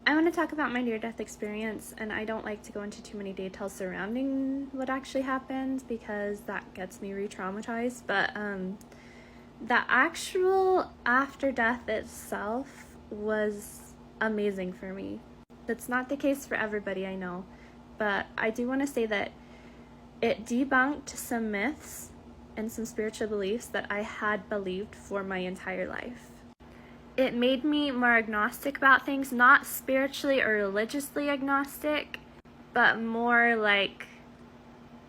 I want to talk about my near-death experience, and I don't like to go into too many details surrounding what actually happened because that gets me re-traumatized, but the actual after-death itself was amazing for me. That's not the case for everybody, I know, but I do want to say that it debunked some myths and some spiritual beliefs that I had believed for my entire life. It made me more agnostic about things, not spiritually or religiously agnostic, but more like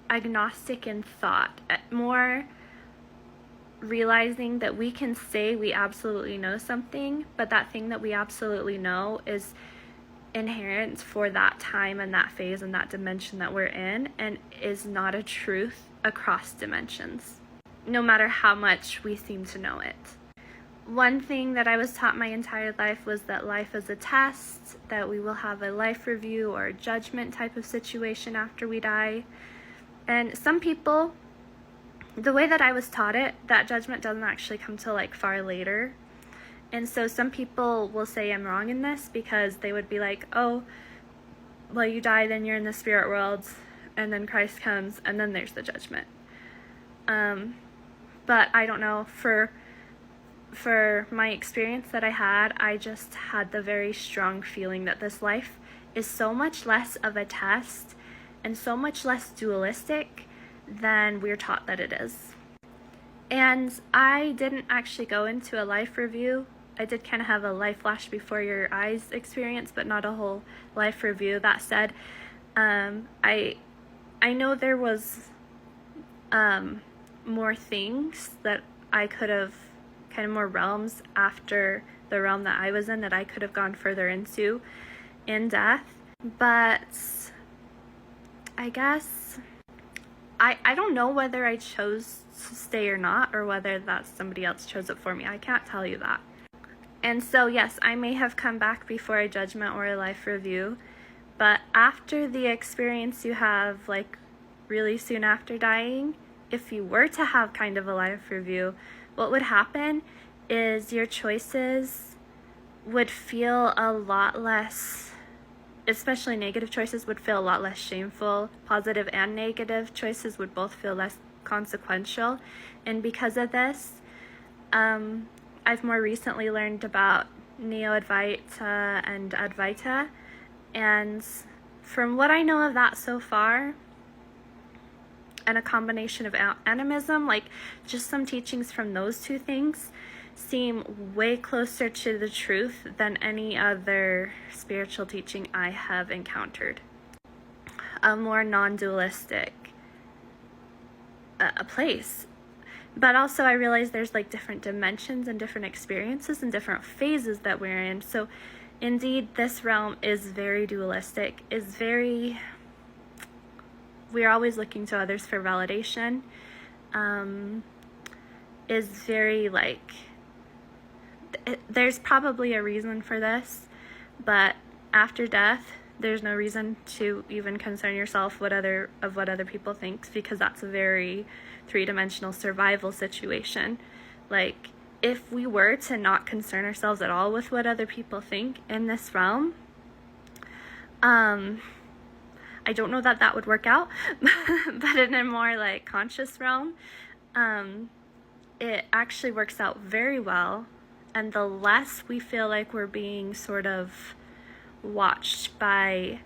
agnostic in thought, more realizing that we can say we absolutely know something, but that thing that we absolutely know is inherent for that time and that phase and that dimension that we're in, and is not a truth across dimensions, no matter how much we seem to know it. One thing that I was taught my entire life was that life is a test, that we will have a life review or a judgment type of situation after we die. And some people, the way that I was taught it, that judgment doesn't actually come till like far later. And so some people will say I'm wrong in this because they would be like, oh, well, you die, then you're in the spirit world, and then Christ comes, and then there's the judgment. But I don't know, for my experience that I had, I just had the very strong feeling that this life is so much less of a test and so much less dualistic than we're taught that it is. And I didn't actually go into a life review. I did kind of have a life flash before your eyes experience, but not a whole life review. That said, I know there was more things that I could have, kind of more realms after the realm that I was in that I could have gone further into in death. But I guess I don't know whether I chose to stay or not, or whether that somebody else chose it for me. I can't tell you that. And so yes, I may have come back before a judgment or a life review, but after the experience you have, like really soon after dying, if you were to have kind of a life review, what would happen is your choices would feel a lot less, especially negative choices would feel a lot less shameful. Positive and negative choices would both feel less consequential. And because of this, I've more recently learned about Advaita and Advaita. And from what I know of that so far, and a combination of animism, like just some teachings from those two things seem way closer to the truth than any other spiritual teaching I have encountered. A more non-dualistic a place. But also I realize there's like different dimensions and different experiences and different phases that we're in. So indeed, this realm is very dualistic, we're always looking to others for validation, is very like, there's probably a reason for this, but after death, there's no reason to even concern yourself what other people think, because that's a very three-dimensional survival situation. Like, if we were to not concern ourselves at all with what other people think in this realm, I don't know that would work out, but in a more like conscious realm, it actually works out very well. And the less we feel like we're being sort of watched by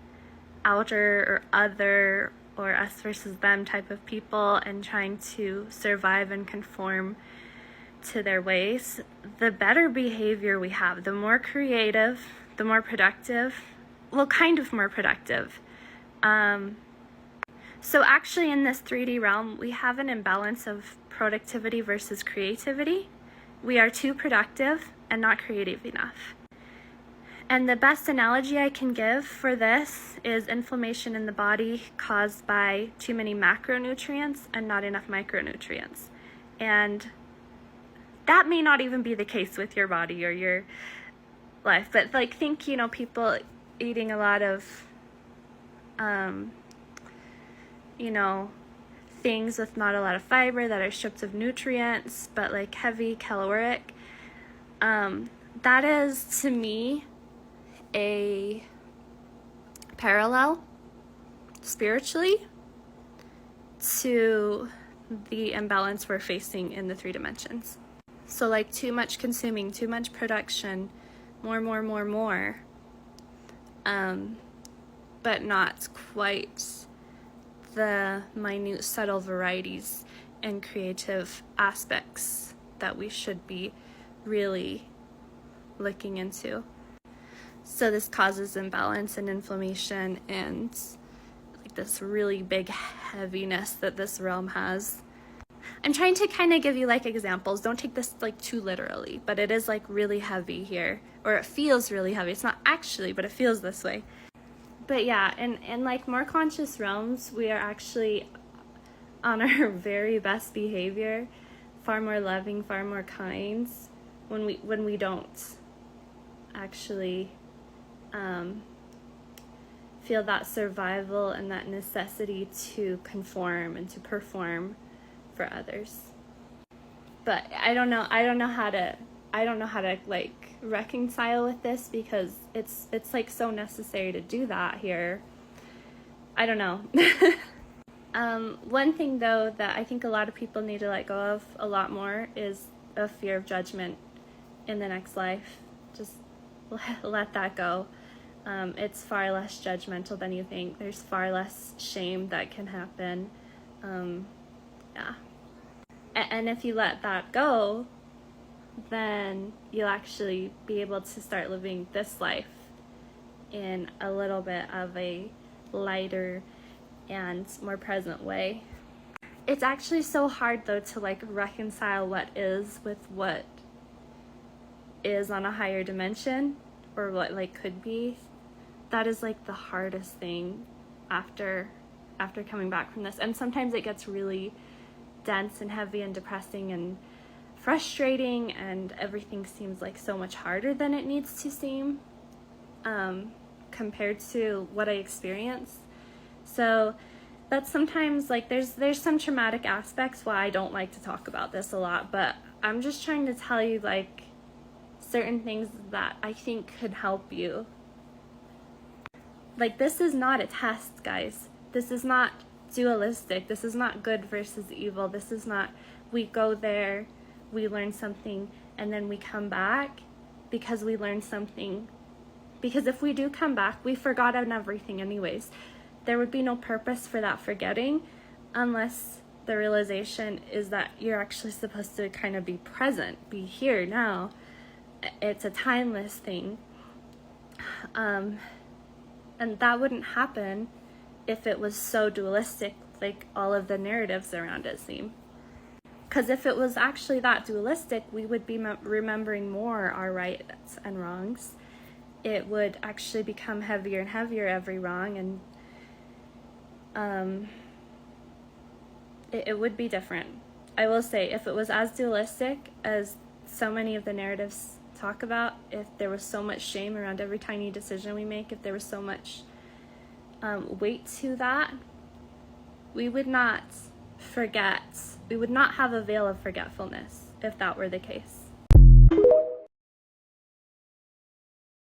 outer or other or us versus them type of people and trying to survive and conform to their ways, the better behavior we have, the more creative, the more productive, well, kind of more productive. So actually in this 3D realm, we have an imbalance of productivity versus creativity. We are too productive and not creative enough. And the best analogy I can give for this is inflammation in the body caused by too many macronutrients and not enough micronutrients. And that may not even be the case with your body or your life, but like think, people eating a lot of things with not a lot of fiber that are stripped of nutrients, but like heavy caloric. That is, to me, a parallel spiritually to the imbalance we're facing in the 3 dimensions. So like too much consuming, too much production, more, but not quite the minute, subtle varieties and creative aspects that we should be really looking into. So this causes imbalance and inflammation and like this really big heaviness that this realm has. I'm trying to kind of give you like examples. Don't take this like too literally, but it is like really heavy here, or it feels really heavy. It's not actually, but it feels this way. But yeah, in like more conscious realms, we are actually on our very best behavior, far more loving, far more kind, when we don't actually feel that survival and that necessity to conform and to perform for others. But I don't know how to like reconcile with this, because it's like so necessary to do that here. I don't know. One thing though that I think a lot of people need to let go of a lot more is a fear of judgment in the next life. Just let that go. It's far less judgmental than you think. There's far less shame that can happen. Yeah. And if you let that go, then you'll actually be able to start living this life in a little bit of a lighter and more present way. It's actually so hard though to like reconcile what is with what is on a higher dimension, or what like could be. That is like the hardest thing after coming back from this. And sometimes it gets really dense and heavy and depressing and frustrating, and everything seems like so much harder than it needs to seem compared to what I experienced. So that's sometimes like there's some traumatic aspects why I don't like to talk about this a lot, but I'm just trying to tell you like certain things that I think could help you. Like, this is not a test, guys. This is not dualistic. This is not good versus evil. This is not, we go there, we learn something, and then we come back because we learned something. Because if we do come back, we forgot on everything anyways. There would be no purpose for that forgetting unless the realization is that you're actually supposed to kind of be present, be here now. It's a timeless thing. And that wouldn't happen if it was so dualistic, like all of the narratives around it seem. Because if it was actually that dualistic, we would be remembering more our rights and wrongs. It would actually become heavier and heavier, every wrong, and it would be different. I will say, if it was as dualistic as so many of the narratives talk about, if there was so much shame around every tiny decision we make, if there was so much weight to that, we would not forget. We would not have a veil of forgetfulness if that were the case.